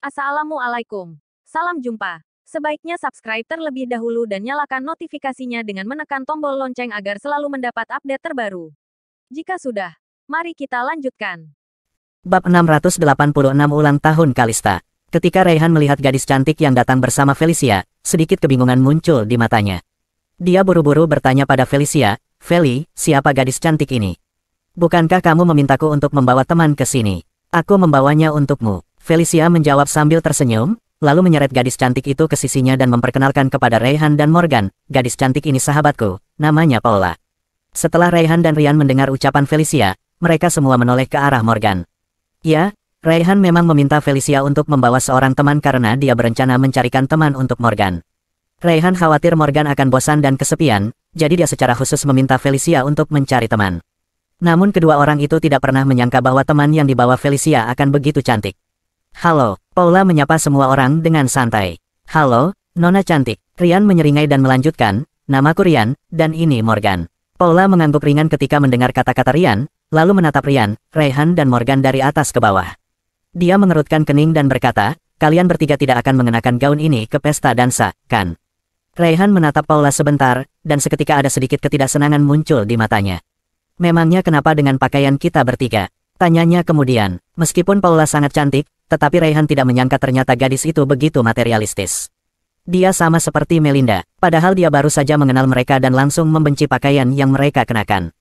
Assalamualaikum. Salam jumpa. Sebaiknya subscribe terlebih dahulu dan nyalakan notifikasinya dengan menekan tombol lonceng agar selalu mendapat update terbaru. Jika sudah, mari kita lanjutkan. Bab 686 ulang tahun Kalista. Ketika Raihan melihat gadis cantik yang datang bersama Felicia, sedikit kebingungan muncul di matanya. Dia buru-buru bertanya pada Felicia, "Feli, siapa gadis cantik ini? Bukankah kamu memintaku untuk membawa teman ke sini? Aku membawanya untukmu." Felicia menjawab sambil tersenyum, lalu menyeret gadis cantik itu ke sisinya dan memperkenalkan kepada Raihan dan Morgan, "Gadis cantik ini sahabatku, namanya Paula." Setelah Raihan dan Rian mendengar ucapan Felicia, mereka semua menoleh ke arah Morgan. Ya, Raihan memang meminta Felicia untuk membawa seorang teman karena dia berencana mencarikan teman untuk Morgan. Raihan khawatir Morgan akan bosan dan kesepian, jadi dia secara khusus meminta Felicia untuk mencari teman. Namun kedua orang itu tidak pernah menyangka bahwa teman yang dibawa Felicia akan begitu cantik. "Halo," Paula menyapa semua orang dengan santai. "Halo, Nona cantik." Rian menyeringai dan melanjutkan, "Namaku Rian, dan ini Morgan." Paula mengangguk ringan ketika mendengar kata-kata Rian, lalu menatap Rian, Raihan dan Morgan dari atas ke bawah. Dia mengerutkan kening dan berkata, "Kalian bertiga tidak akan mengenakan gaun ini ke pesta dansa, kan?" Raihan menatap Paula sebentar, dan seketika ada sedikit ketidaksenangan muncul di matanya. "Memangnya kenapa dengan pakaian kita bertiga?" tanyanya kemudian. Meskipun Paula sangat cantik, tetapi Raihan tidak menyangka ternyata gadis itu begitu materialistis. Dia sama seperti Melinda, padahal dia baru saja mengenal mereka dan langsung membenci pakaian yang mereka kenakan.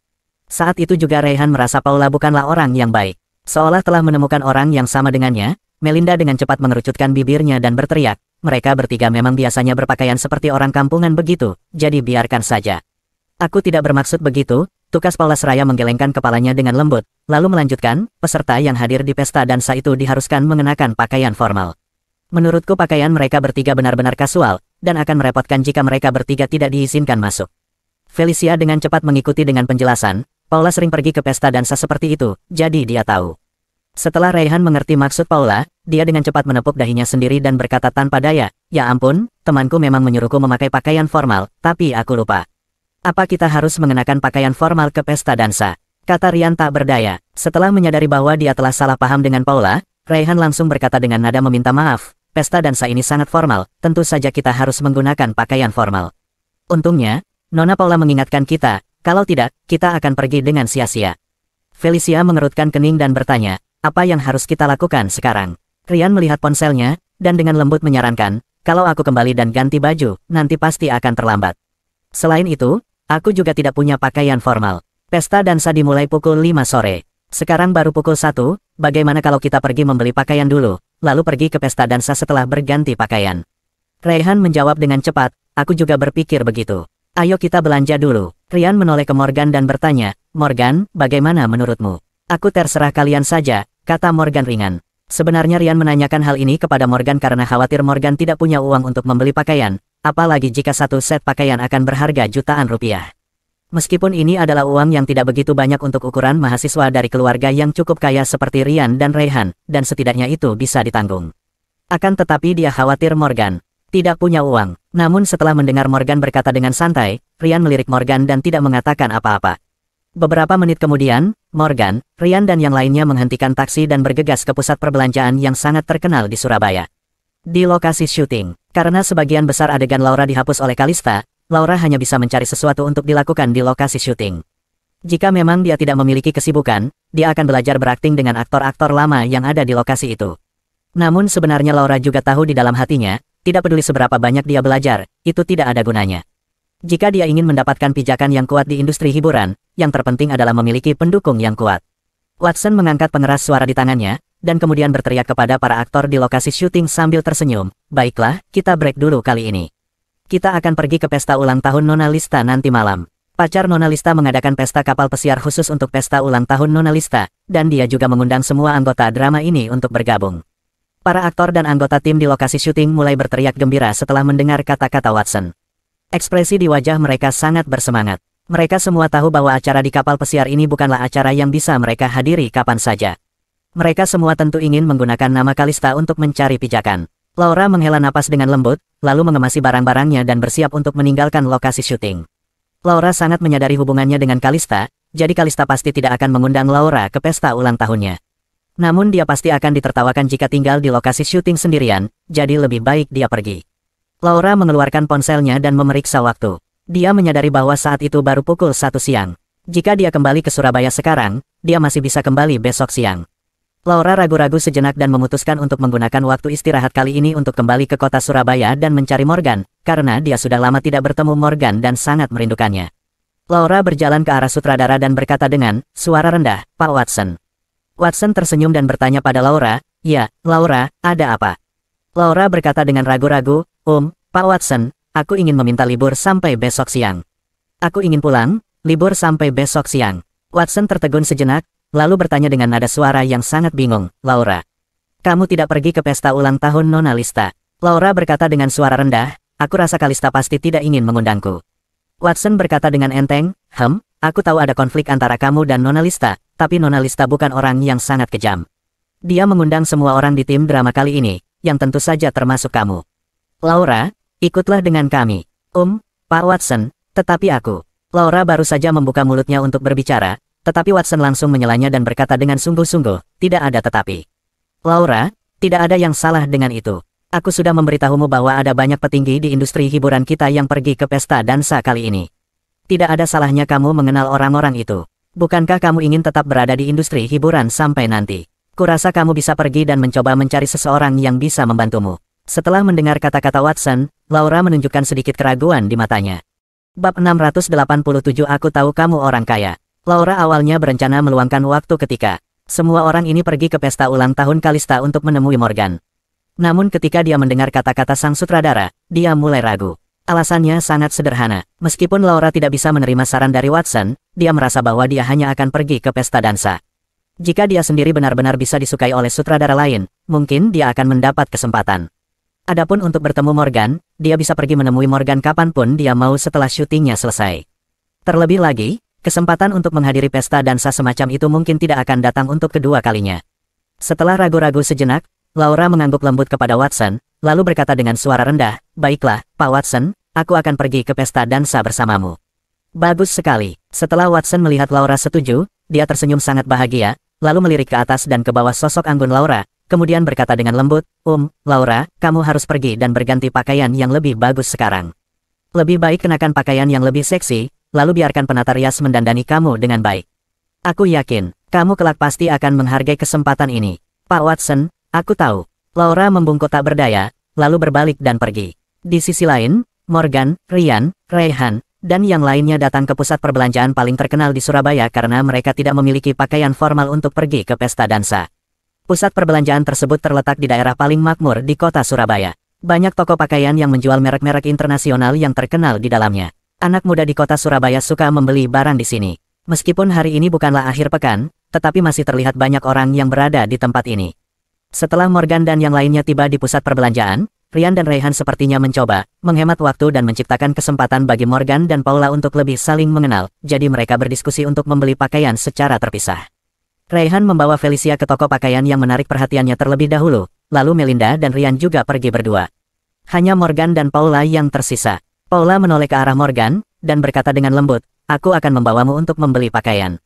Saat itu juga Raihan merasa Paula bukanlah orang yang baik. Seolah telah menemukan orang yang sama dengannya, Melinda dengan cepat mengerucutkan bibirnya dan berteriak, "Mereka bertiga memang biasanya berpakaian seperti orang kampungan begitu, jadi biarkan saja." "Aku tidak bermaksud begitu," tukas Paula seraya menggelengkan kepalanya dengan lembut, lalu melanjutkan, "Peserta yang hadir di pesta dansa itu diharuskan mengenakan pakaian formal. Menurutku pakaian mereka bertiga benar-benar kasual, dan akan merepotkan jika mereka bertiga tidak diizinkan masuk." Felicia dengan cepat mengikuti dengan penjelasan, Paula sering pergi ke pesta dansa seperti itu, jadi dia tahu. Setelah Raihan mengerti maksud Paula, dia dengan cepat menepuk dahinya sendiri dan berkata tanpa daya, "Ya ampun, temanku memang menyuruhku memakai pakaian formal, tapi aku lupa. Apa kita harus mengenakan pakaian formal ke pesta dansa?" kata Rian tak berdaya. Setelah menyadari bahwa dia telah salah paham dengan Paula, Raihan langsung berkata dengan nada meminta maaf, "Pesta dansa ini sangat formal, tentu saja kita harus menggunakan pakaian formal. Untungnya, Nona Paula mengingatkan kita, kalau tidak, kita akan pergi dengan sia-sia." Felicia mengerutkan kening dan bertanya, "Apa yang harus kita lakukan sekarang?" Rian melihat ponselnya, dan dengan lembut menyarankan, "Kalau aku kembali dan ganti baju, nanti pasti akan terlambat. Selain itu, aku juga tidak punya pakaian formal. Pesta dansa dimulai pukul 5 sore. Sekarang baru pukul 1, bagaimana kalau kita pergi membeli pakaian dulu, lalu pergi ke pesta dansa setelah berganti pakaian?" Raihan menjawab dengan cepat, "Aku juga berpikir begitu. Ayo kita belanja dulu." Rian menoleh ke Morgan dan bertanya, "Morgan, bagaimana menurutmu?" "Aku terserah kalian saja," kata Morgan ringan. Sebenarnya Rian menanyakan hal ini kepada Morgan karena khawatir Morgan tidak punya uang untuk membeli pakaian, apalagi jika satu set pakaian akan berharga jutaan rupiah. Meskipun ini adalah uang yang tidak begitu banyak untuk ukuran mahasiswa dari keluarga yang cukup kaya seperti Rian dan Raihan, dan setidaknya itu bisa ditanggung. Akan tetapi dia khawatir Morgan tidak punya uang. Namun setelah mendengar Morgan berkata dengan santai, Rian melirik Morgan dan tidak mengatakan apa-apa. Beberapa menit kemudian, Morgan, Rian dan yang lainnya menghentikan taksi dan bergegas ke pusat perbelanjaan yang sangat terkenal di Surabaya. Di lokasi syuting, karena sebagian besar adegan Laura dihapus oleh Kalista, Laura hanya bisa mencari sesuatu untuk dilakukan di lokasi syuting. Jika memang dia tidak memiliki kesibukan, dia akan belajar berakting dengan aktor-aktor lama yang ada di lokasi itu. Namun sebenarnya Laura juga tahu di dalam hatinya, tidak peduli seberapa banyak dia belajar, itu tidak ada gunanya. Jika dia ingin mendapatkan pijakan yang kuat di industri hiburan, yang terpenting adalah memiliki pendukung yang kuat. Watson mengangkat pengeras suara di tangannya, dan kemudian berteriak kepada para aktor di lokasi syuting sambil tersenyum, "Baiklah, kita break dulu kali ini. Kita akan pergi ke pesta ulang tahun Nona Lista nanti malam." Pacar Nona Lista mengadakan pesta kapal pesiar khusus untuk pesta ulang tahun Nona Lista, dan dia juga mengundang semua anggota drama ini untuk bergabung. Para aktor dan anggota tim di lokasi syuting mulai berteriak gembira setelah mendengar kata-kata Watson. Ekspresi di wajah mereka sangat bersemangat. Mereka semua tahu bahwa acara di kapal pesiar ini bukanlah acara yang bisa mereka hadiri kapan saja. Mereka semua tentu ingin menggunakan nama Kalista untuk mencari pijakan. Laura menghela napas dengan lembut, lalu mengemasi barang-barangnya dan bersiap untuk meninggalkan lokasi syuting. Laura sangat menyadari hubungannya dengan Kalista, jadi Kalista pasti tidak akan mengundang Laura ke pesta ulang tahunnya. Namun dia pasti akan ditertawakan jika tinggal di lokasi syuting sendirian, jadi lebih baik dia pergi. Laura mengeluarkan ponselnya dan memeriksa waktu. Dia menyadari bahwa saat itu baru pukul 1 siang. Jika dia kembali ke Surabaya sekarang, dia masih bisa kembali besok siang. Laura ragu-ragu sejenak dan memutuskan untuk menggunakan waktu istirahat kali ini untuk kembali ke kota Surabaya dan mencari Morgan, karena dia sudah lama tidak bertemu Morgan dan sangat merindukannya. Laura berjalan ke arah sutradara dan berkata dengan suara rendah, "Pak Watson." Watson tersenyum dan bertanya pada Laura, "Ya, Laura, ada apa?" Laura berkata dengan ragu-ragu, Pak Watson, aku ingin meminta libur sampai besok siang. Aku ingin pulang, libur sampai besok siang." Watson tertegun sejenak, lalu bertanya dengan nada suara yang sangat bingung, "Laura, kamu tidak pergi ke pesta ulang tahun Nona Lista?" Laura berkata dengan suara rendah, "Aku rasa Kalista pasti tidak ingin mengundangku." Watson berkata dengan enteng, aku tahu ada konflik antara kamu dan Nona Lista, tapi Nona Lista bukan orang yang sangat kejam. Dia mengundang semua orang di tim drama kali ini, yang tentu saja termasuk kamu. Laura, ikutlah dengan kami." Pak Watson, tetapi aku..." Laura baru saja membuka mulutnya untuk berbicara, tetapi Watson langsung menyelanya dan berkata dengan sungguh-sungguh, "Tidak ada tetapi. Laura, tidak ada yang salah dengan itu. Aku sudah memberitahumu bahwa ada banyak petinggi di industri hiburan kita yang pergi ke pesta dansa kali ini. Tidak ada salahnya kamu mengenal orang-orang itu. Bukankah kamu ingin tetap berada di industri hiburan sampai nanti? Kurasa kamu bisa pergi dan mencoba mencari seseorang yang bisa membantumu." Setelah mendengar kata-kata Watson, Laura menunjukkan sedikit keraguan di matanya. Bab 687. Aku tahu kamu orang kaya. Laura awalnya berencana meluangkan waktu ketika semua orang ini pergi ke pesta ulang tahun Kalista untuk menemui Morgan. Namun ketika dia mendengar kata-kata sang sutradara, dia mulai ragu. Alasannya sangat sederhana. Meskipun Laura tidak bisa menerima saran dari Watson, dia merasa bahwa dia hanya akan pergi ke pesta dansa. Jika dia sendiri benar-benar bisa disukai oleh sutradara lain, mungkin dia akan mendapat kesempatan. Adapun untuk bertemu Morgan, dia bisa pergi menemui Morgan kapanpun dia mau setelah syutingnya selesai. Terlebih lagi, kesempatan untuk menghadiri pesta dansa semacam itu mungkin tidak akan datang untuk kedua kalinya. Setelah ragu-ragu sejenak, Laura mengangguk lembut kepada Watson, lalu berkata dengan suara rendah, "Baiklah, Pak Watson, aku akan pergi ke pesta dansa bersamamu." "Bagus sekali." Setelah Watson melihat Laura setuju, dia tersenyum sangat bahagia, lalu melirik ke atas dan ke bawah sosok anggun Laura, kemudian berkata dengan lembut, Laura, kamu harus pergi dan berganti pakaian yang lebih bagus sekarang. Lebih baik kenakan pakaian yang lebih seksi, lalu biarkan penata rias mendandani kamu dengan baik. Aku yakin, kamu kelak pasti akan menghargai kesempatan ini." "Pak Watson, aku tahu." Laura membungkuk tak berdaya, lalu berbalik dan pergi. Di sisi lain, Morgan, Ryan, Rayhan, dan yang lainnya datang ke pusat perbelanjaan paling terkenal di Surabaya karena mereka tidak memiliki pakaian formal untuk pergi ke pesta dansa. Pusat perbelanjaan tersebut terletak di daerah paling makmur di kota Surabaya. Banyak toko pakaian yang menjual merek-merek internasional yang terkenal di dalamnya. Anak muda di kota Surabaya suka membeli barang di sini. Meskipun hari ini bukanlah akhir pekan, tetapi masih terlihat banyak orang yang berada di tempat ini. Setelah Morgan dan yang lainnya tiba di pusat perbelanjaan, Ryan dan Rayhan sepertinya mencoba menghemat waktu dan menciptakan kesempatan bagi Morgan dan Paula untuk lebih saling mengenal, jadi mereka berdiskusi untuk membeli pakaian secara terpisah. Rayhan membawa Felicia ke toko pakaian yang menarik perhatiannya terlebih dahulu, lalu Melinda dan Ryan juga pergi berdua. Hanya Morgan dan Paula yang tersisa. Paula menoleh ke arah Morgan, dan berkata dengan lembut, "Aku akan membawamu untuk membeli pakaian."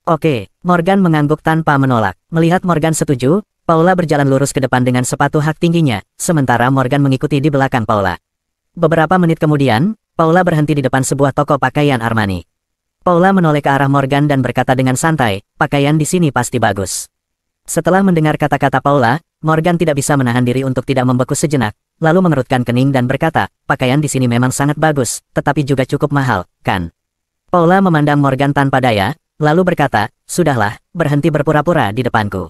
"Oke." Morgan mengangguk tanpa menolak. Melihat Morgan setuju, Paula berjalan lurus ke depan dengan sepatu hak tingginya, sementara Morgan mengikuti di belakang Paula. Beberapa menit kemudian, Paula berhenti di depan sebuah toko pakaian Armani. Paula menoleh ke arah Morgan dan berkata dengan santai, "Pakaian di sini pasti bagus." Setelah mendengar kata-kata Paula, Morgan tidak bisa menahan diri untuk tidak membeku sejenak, lalu mengerutkan kening dan berkata, "Pakaian di sini memang sangat bagus, tetapi juga cukup mahal, kan?" Paula memandang Morgan tanpa daya, lalu berkata, "Sudahlah, berhenti berpura-pura di depanku.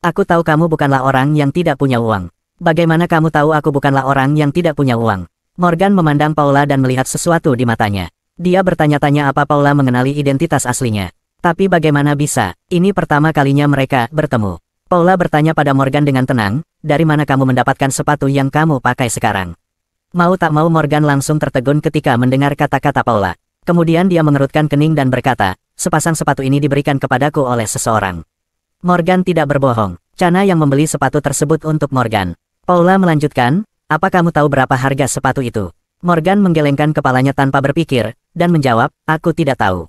Aku tahu kamu bukanlah orang yang tidak punya uang." "Bagaimana kamu tahu aku bukanlah orang yang tidak punya uang?" Morgan memandang Paula dan melihat sesuatu di matanya. Dia bertanya-tanya apa Paula mengenali identitas aslinya. "Tapi bagaimana bisa? Ini pertama kalinya mereka bertemu." Paula bertanya pada Morgan dengan tenang, "Dari mana kamu mendapatkan sepatu yang kamu pakai sekarang?" Mau tak mau Morgan langsung tertegun ketika mendengar kata-kata Paula. Kemudian dia mengerutkan kening dan berkata, "Sepasang sepatu ini diberikan kepadaku oleh seseorang." Morgan tidak berbohong. Chana yang membeli sepatu tersebut untuk Morgan. Paula melanjutkan, "Apa kamu tahu berapa harga sepatu itu?" Morgan menggelengkan kepalanya tanpa berpikir, dan menjawab, "Aku tidak tahu.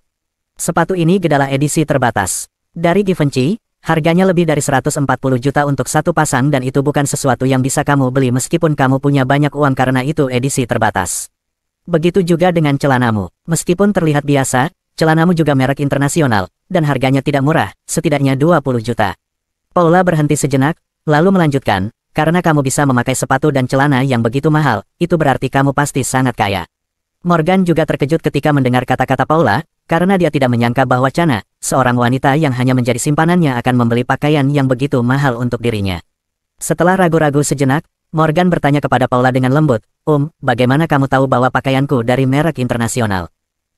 Sepatu ini adalah edisi terbatas. Dari Givenchy, Harganya lebih dari 140 juta untuk satu pasang dan itu bukan sesuatu yang bisa kamu beli meskipun kamu punya banyak uang karena itu edisi terbatas. Begitu juga dengan celanamu. Meskipun terlihat biasa, celanamu juga merek internasional, dan harganya tidak murah, setidaknya 20 juta. Paula berhenti sejenak, lalu melanjutkan, karena kamu bisa memakai sepatu dan celana yang begitu mahal, itu berarti kamu pasti sangat kaya. Morgan juga terkejut ketika mendengar kata-kata Paula, karena dia tidak menyangka bahwa Chana, seorang wanita yang hanya menjadi simpanannya akan membeli pakaian yang begitu mahal untuk dirinya. Setelah ragu-ragu sejenak, Morgan bertanya kepada Paula dengan lembut, bagaimana kamu tahu bahwa pakaianku dari merek internasional?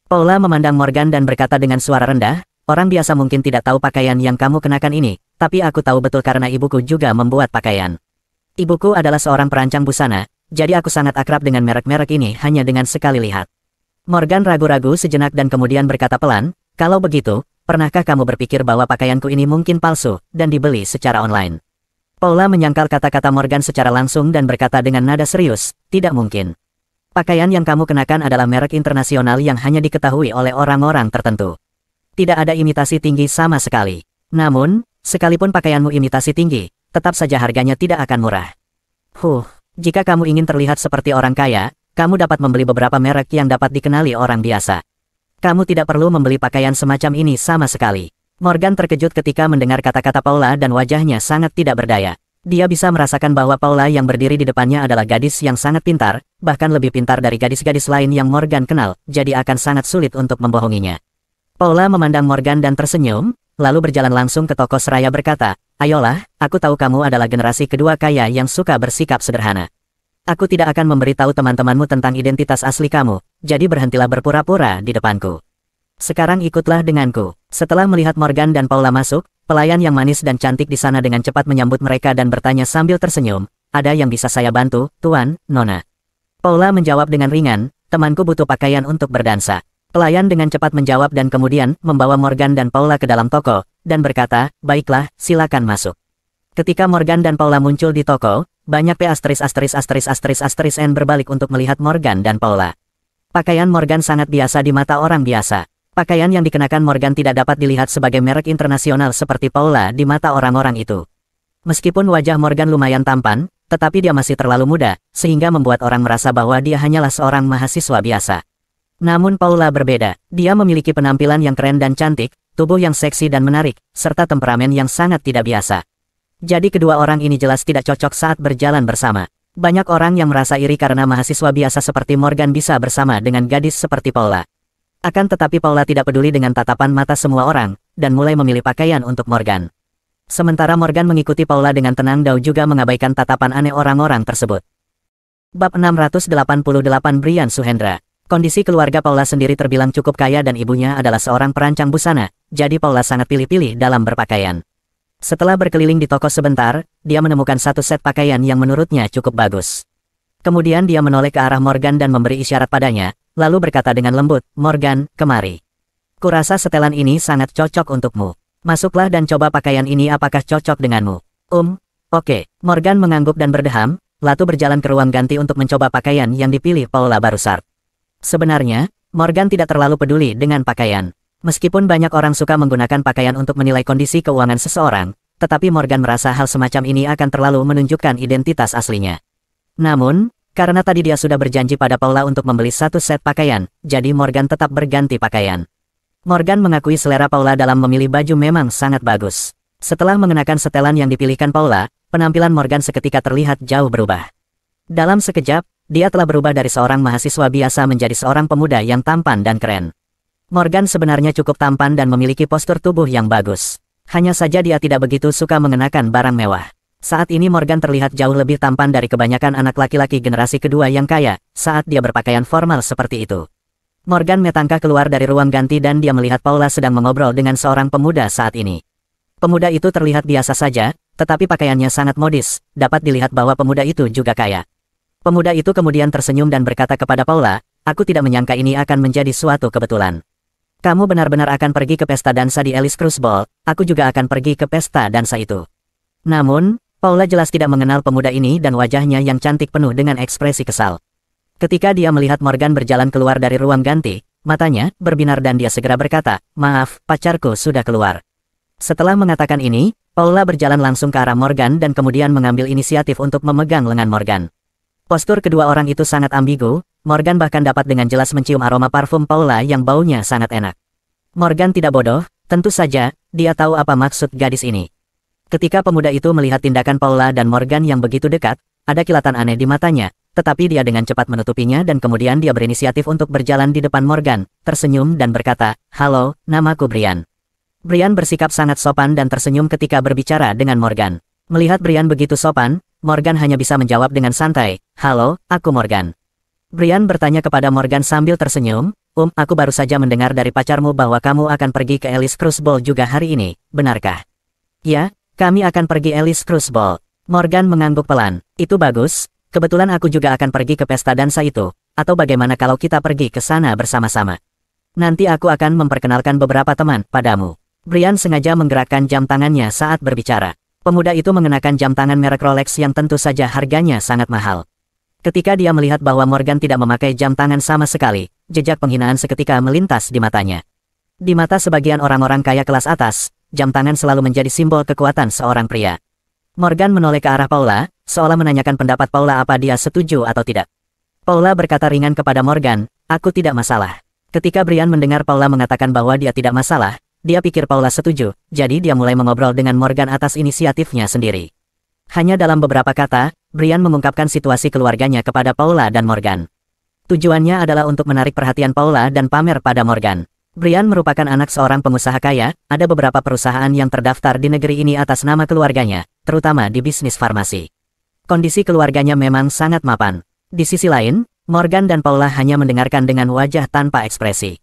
Paula memandang Morgan dan berkata dengan suara rendah, orang biasa mungkin tidak tahu pakaian yang kamu kenakan ini, tapi aku tahu betul karena ibuku juga membuat pakaian. Ibuku adalah seorang perancang busana, jadi aku sangat akrab dengan merek-merek ini hanya dengan sekali lihat. Morgan ragu-ragu sejenak dan kemudian berkata pelan, kalau begitu, pernahkah kamu berpikir bahwa pakaianku ini mungkin palsu, dan dibeli secara online? Paula menyangkal kata-kata Morgan secara langsung dan berkata dengan nada serius, tidak mungkin. Pakaian yang kamu kenakan adalah merek internasional yang hanya diketahui oleh orang-orang tertentu. Tidak ada imitasi tinggi sama sekali. Namun, sekalipun pakaianmu imitasi tinggi, tetap saja harganya tidak akan murah. Jika kamu ingin terlihat seperti orang kaya, kamu dapat membeli beberapa merek yang dapat dikenali orang biasa. Kamu tidak perlu membeli pakaian semacam ini sama sekali. Morgan terkejut ketika mendengar kata-kata Paula dan wajahnya sangat tidak berdaya. Dia bisa merasakan bahwa Paula yang berdiri di depannya adalah gadis yang sangat pintar, bahkan lebih pintar dari gadis-gadis lain yang Morgan kenal, jadi akan sangat sulit untuk membohonginya. Paula memandang Morgan dan tersenyum, lalu berjalan langsung ke toko seraya berkata, ayolah, aku tahu kamu adalah generasi kedua kaya yang suka bersikap sederhana. Aku tidak akan memberitahu teman-temanmu tentang identitas asli kamu, jadi berhentilah berpura-pura di depanku. Sekarang ikutlah denganku. Setelah melihat Morgan dan Paula masuk, pelayan yang manis dan cantik di sana dengan cepat menyambut mereka dan bertanya sambil tersenyum, ada yang bisa saya bantu, Tuan, Nona? Paula menjawab dengan ringan, temanku butuh pakaian untuk berdansa. Pelayan dengan cepat menjawab dan kemudian membawa Morgan dan Paula ke dalam toko, dan berkata, baiklah, silakan masuk. Ketika Morgan dan Paula muncul di toko, banyak N berbalik untuk melihat Morgan dan Paula. Pakaian Morgan sangat biasa di mata orang biasa. Pakaian yang dikenakan Morgan tidak dapat dilihat sebagai merek internasional seperti Paula di mata orang-orang itu. Meskipun wajah Morgan lumayan tampan, tetapi dia masih terlalu muda, sehingga membuat orang merasa bahwa dia hanyalah seorang mahasiswa biasa. Namun Paula berbeda, dia memiliki penampilan yang keren dan cantik, tubuh yang seksi dan menarik, serta temperamen yang sangat tidak biasa. Jadi kedua orang ini jelas tidak cocok saat berjalan bersama. Banyak orang yang merasa iri karena mahasiswa biasa seperti Morgan bisa bersama dengan gadis seperti Paula. Akan tetapi Paula tidak peduli dengan tatapan mata semua orang, dan mulai memilih pakaian untuk Morgan. Sementara Morgan mengikuti Paula dengan tenang dan juga mengabaikan tatapan aneh orang-orang tersebut. Bab 688 Brian Suhendra. Kondisi keluarga Paula sendiri terbilang cukup kaya dan ibunya adalah seorang perancang busana, jadi Paula sangat pilih-pilih dalam berpakaian. Setelah berkeliling di toko sebentar, dia menemukan satu set pakaian yang menurutnya cukup bagus. Kemudian dia menoleh ke arah Morgan dan memberi isyarat padanya, lalu berkata dengan lembut, Morgan, kemari. Kurasa setelan ini sangat cocok untukmu. Masuklah dan coba pakaian ini apakah cocok denganmu. Oke. Morgan mengangguk dan berdeham, lalu berjalan ke ruang ganti untuk mencoba pakaian yang dipilih Paula Barussard. Sebenarnya, Morgan tidak terlalu peduli dengan pakaian. Meskipun banyak orang suka menggunakan pakaian untuk menilai kondisi keuangan seseorang, tetapi Morgan merasa hal semacam ini akan terlalu menunjukkan identitas aslinya. Namun, karena tadi dia sudah berjanji pada Paula untuk membeli satu set pakaian, jadi Morgan tetap berganti pakaian. Morgan mengakui selera Paula dalam memilih baju memang sangat bagus. Setelah mengenakan setelan yang dipilihkan Paula, penampilan Morgan seketika terlihat jauh berubah. Dalam sekejap, dia telah berubah dari seorang mahasiswa biasa menjadi seorang pemuda yang tampan dan keren. Morgan sebenarnya cukup tampan dan memiliki postur tubuh yang bagus. Hanya saja dia tidak begitu suka mengenakan barang mewah. Saat ini Morgan terlihat jauh lebih tampan dari kebanyakan anak laki-laki generasi kedua yang kaya, saat dia berpakaian formal seperti itu. Morgan metangkah keluar dari ruang ganti dan dia melihat Paula sedang mengobrol dengan seorang pemuda saat ini. Pemuda itu terlihat biasa saja, tetapi pakaiannya sangat modis, dapat dilihat bahwa pemuda itu juga kaya. Pemuda itu kemudian tersenyum dan berkata kepada Paula, aku tidak menyangka ini akan menjadi suatu kebetulan. Kamu benar-benar akan pergi ke pesta dansa di Alice Cruise Ball, aku juga akan pergi ke pesta dansa itu. Namun, Paula jelas tidak mengenal pemuda ini dan wajahnya yang cantik penuh dengan ekspresi kesal. Ketika dia melihat Morgan berjalan keluar dari ruang ganti, matanya berbinar dan dia segera berkata, maaf, pacarku sudah keluar. Setelah mengatakan ini, Paula berjalan langsung ke arah Morgan dan kemudian mengambil inisiatif untuk memegang lengan Morgan. Postur kedua orang itu sangat ambigu, Morgan bahkan dapat dengan jelas mencium aroma parfum Paula yang baunya sangat enak. Morgan tidak bodoh, tentu saja, dia tahu apa maksud gadis ini. Ketika pemuda itu melihat tindakan Paula dan Morgan yang begitu dekat, ada kilatan aneh di matanya, tetapi dia dengan cepat menutupinya dan kemudian dia berinisiatif untuk berjalan di depan Morgan, tersenyum dan berkata, "Halo, namaku Brian." Brian bersikap sangat sopan dan tersenyum ketika berbicara dengan Morgan. Melihat Brian begitu sopan, Morgan hanya bisa menjawab dengan santai, "Halo, aku Morgan." Brian bertanya kepada Morgan sambil tersenyum, aku baru saja mendengar dari pacarmu bahwa kamu akan pergi ke Alice Cruise Ball juga hari ini, benarkah?" "Ya, kami akan pergi Alice Cruise Ball." Morgan mengangguk pelan. "Itu bagus, kebetulan aku juga akan pergi ke pesta dansa itu, atau bagaimana kalau kita pergi ke sana bersama-sama? Nanti aku akan memperkenalkan beberapa teman padamu." Brian sengaja menggerakkan jam tangannya saat berbicara. Pemuda itu mengenakan jam tangan merek Rolex yang tentu saja harganya sangat mahal. Ketika dia melihat bahwa Morgan tidak memakai jam tangan sama sekali, jejak penghinaan seketika melintas di matanya. Di mata sebagian orang-orang kaya kelas atas, jam tangan selalu menjadi simbol kekuatan seorang pria. Morgan menoleh ke arah Paula, seolah menanyakan pendapat Paula apa dia setuju atau tidak. Paula berkata ringan kepada Morgan, "Aku tidak masalah." Ketika Brian mendengar Paula mengatakan bahwa dia tidak masalah, dia pikir Paula setuju, jadi dia mulai mengobrol dengan Morgan atas inisiatifnya sendiri. Hanya dalam beberapa kata, Brian mengungkapkan situasi keluarganya kepada Paula dan Morgan. Tujuannya adalah untuk menarik perhatian Paula dan pamer pada Morgan. Brian merupakan anak seorang pengusaha kaya, ada beberapa perusahaan yang terdaftar di negeri ini atas nama keluarganya, terutama di bisnis farmasi. Kondisi keluarganya memang sangat mapan. Di sisi lain, Morgan dan Paula hanya mendengarkan dengan wajah tanpa ekspresi.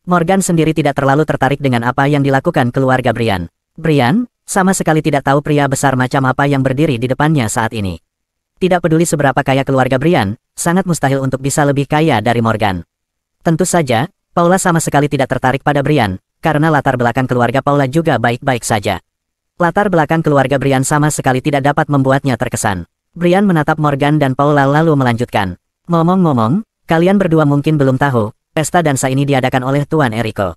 Morgan sendiri tidak terlalu tertarik dengan apa yang dilakukan keluarga Brian. Brian, sama sekali tidak tahu pria besar macam apa yang berdiri di depannya saat ini. Tidak peduli seberapa kaya keluarga Brian, sangat mustahil untuk bisa lebih kaya dari Morgan. Tentu saja, Paula sama sekali tidak tertarik pada Brian, karena latar belakang keluarga Paula juga baik-baik saja. Latar belakang keluarga Brian sama sekali tidak dapat membuatnya terkesan. Brian menatap Morgan dan Paula lalu melanjutkan. "Ngomong-ngomong, kalian berdua mungkin belum tahu, pesta dansa ini diadakan oleh Tuan Eriko.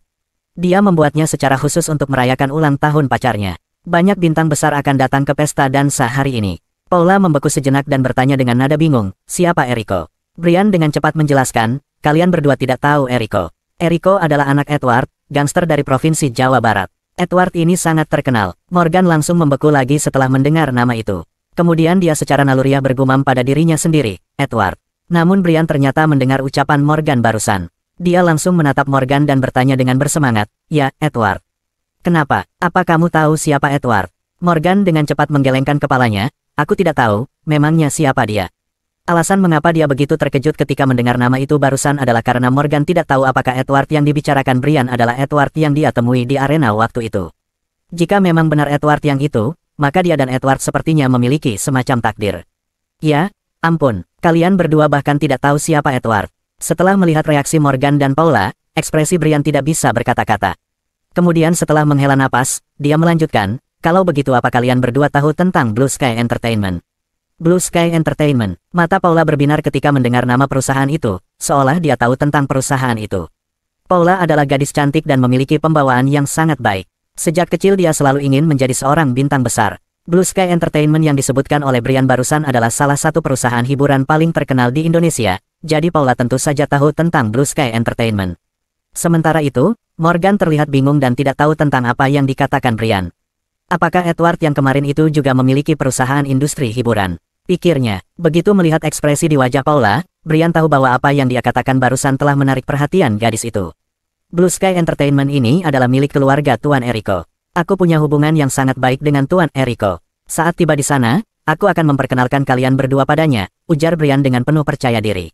Dia membuatnya secara khusus untuk merayakan ulang tahun pacarnya. Banyak bintang besar akan datang ke pesta dansa hari ini." Paula membeku sejenak dan bertanya dengan nada bingung, "Siapa Eriko?" Brian dengan cepat menjelaskan, "Kalian berdua tidak tahu Eriko. Eriko adalah anak Edward, gangster dari Provinsi Jawa Barat. Edward ini sangat terkenal." Morgan langsung membeku lagi setelah mendengar nama itu. Kemudian dia secara naluriah bergumam pada dirinya sendiri, "Edward." Namun Brian ternyata mendengar ucapan Morgan barusan. Dia langsung menatap Morgan dan bertanya dengan bersemangat, "Ya, Edward. Kenapa? Apa kamu tahu siapa Edward?" Morgan dengan cepat menggelengkan kepalanya, "Aku tidak tahu, memangnya siapa dia?" Alasan mengapa dia begitu terkejut ketika mendengar nama itu barusan adalah karena Morgan tidak tahu apakah Edward yang dibicarakan Brian adalah Edward yang dia temui di arena waktu itu. Jika memang benar Edward yang itu, maka dia dan Edward sepertinya memiliki semacam takdir. "Ya, ampun, kalian berdua bahkan tidak tahu siapa Edward." Setelah melihat reaksi Morgan dan Paula, ekspresi Brian tidak bisa berkata-kata. Kemudian setelah menghela napas, dia melanjutkan, "Kalau begitu apa kalian berdua tahu tentang Blue Sky Entertainment?" Blue Sky Entertainment. Mata Paula berbinar ketika mendengar nama perusahaan itu, seolah dia tahu tentang perusahaan itu. Paula adalah gadis cantik dan memiliki pembawaan yang sangat baik. Sejak kecil dia selalu ingin menjadi seorang bintang besar. Blue Sky Entertainment yang disebutkan oleh Brian barusan adalah salah satu perusahaan hiburan paling terkenal di Indonesia, jadi Paula tentu saja tahu tentang Blue Sky Entertainment. Sementara itu, Morgan terlihat bingung dan tidak tahu tentang apa yang dikatakan Brian. Apakah Edward yang kemarin itu juga memiliki perusahaan industri hiburan? Pikirnya. Begitu melihat ekspresi di wajah Paula, Brian tahu bahwa apa yang dia katakan barusan telah menarik perhatian gadis itu. Blue Sky Entertainment ini adalah milik keluarga Tuan Eriko. Aku punya hubungan yang sangat baik dengan Tuan Eriko. Saat tiba di sana, aku akan memperkenalkan kalian berdua padanya, ujar Brian dengan penuh percaya diri.